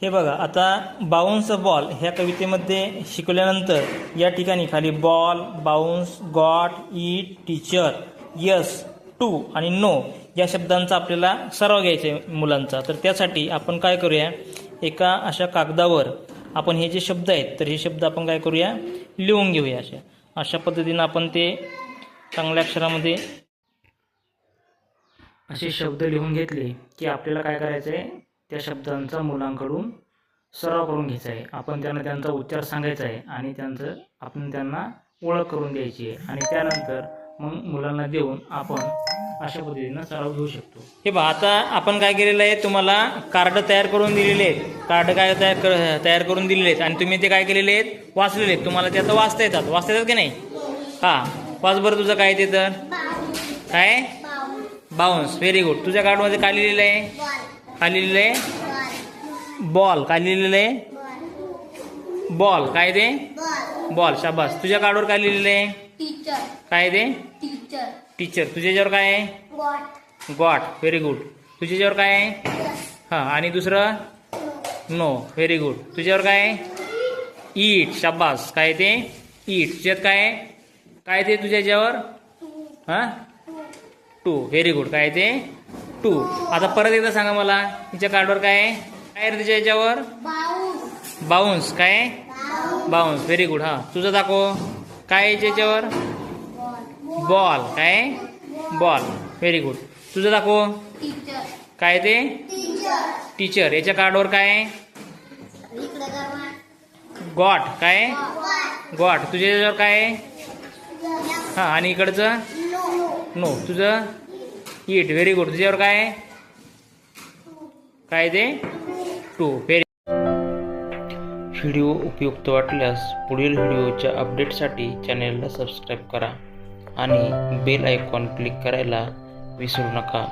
हे बघा, आता बाउन्स बॉल ह्या कवितेमध्ये शिकवल्यानंतर या ठिकाणी खाली ball, bounce, got, eat, teacher, yes, to आणि नो या शब्दांचा आपल्याला सराव घ्यायचा आहे मुलांचा. तर त्यासाठी आपण काय करूया, एका अशा कागदावर आपण हे जे शब्द आहेत तर हे शब्द आपण काय करूया, लिहून घेऊया. अशा पद्धतीनं आपण ते चांगल्या अक्षरामध्ये असे शब्द लिहून घेतले की आपल्याला काय करायचं आहे, त्या शब्दांचा मुलांकडून सराव करून घ्यायचा आहे. आपण त्यांना त्यांचा उच्चार सांगायचा आहे आणि आपण त्यांना ओळख करून द्यायची आहे आणि त्यानंतर मग मुलांना देऊन आपण अशा पद्धतीनं सराव घेऊ शकतो. हे बघा, आता आपण काय केलेलं आहे, तुम्हाला कार्ड तयार करून दिलेले आहेत. कार्ड काय तयार करून दिलेले आहेत आणि तुम्ही ते काय केलेले आहेत, वाचलेले आहेत. तुम्हाला ते आता वाचता येतात की नाही? हां, वाच बरं. तुझं काय ते तर काय, बाउन्स. Very good. तुझ्या कार्डमध्ये काय लिहिलेलं आहे? काय लिहिलेलं आहे? बॉल. काय लिहिलेलं आहे? बॉल. काय ते? बॉल. शाबास. तुझ्या कार्डवर काय लिहिलेलं आहे? टीचर. काय ते? टीचर. टीचर. तुझ्याच्यावर काय आहे? गॉट. गॉट. Very good. तुझ्याच्यावर काय आहे? हां, आणि दुसरं? नो. Very good. तुझ्यावर काय आहे? ईट. शाबास. काय ते? ईट. तुझ्यात काय आहे? काय ते तुझ्याच्यावर? हां, टू. Very good. काय ते? टू. आता परत एकदा सांगा मला, तिच्या कार्डवर काय आहे? काय आहे तिच्या याच्यावर? बाउन्स. बाउन्स. काय? बाउन्स. Very good. हां, तुझं दाखव. काय आहे याच्यावर? बॉल. काय? बॉल. Very good. तुझं दाखव. टीचर. काय ते? टीचर. टीचर. याच्या कार्डवर काय आहे? गॉट. काय? गॉट. तुझ्या याच्यावर काय आहे? हां, आणि इकडचं? नो. तुझं? ईट. Very good. तुझ्यावर काय आहे? काय ते? टू. व्हेरी. व्हिडिओ उपयुक्त वाटल्यास पुढील व्हिडिओच्या अपडेटसाठी चॅनेलला सबस्क्राईब करा आणि बेल आयकॉन क्लिक करायला विसरू नका.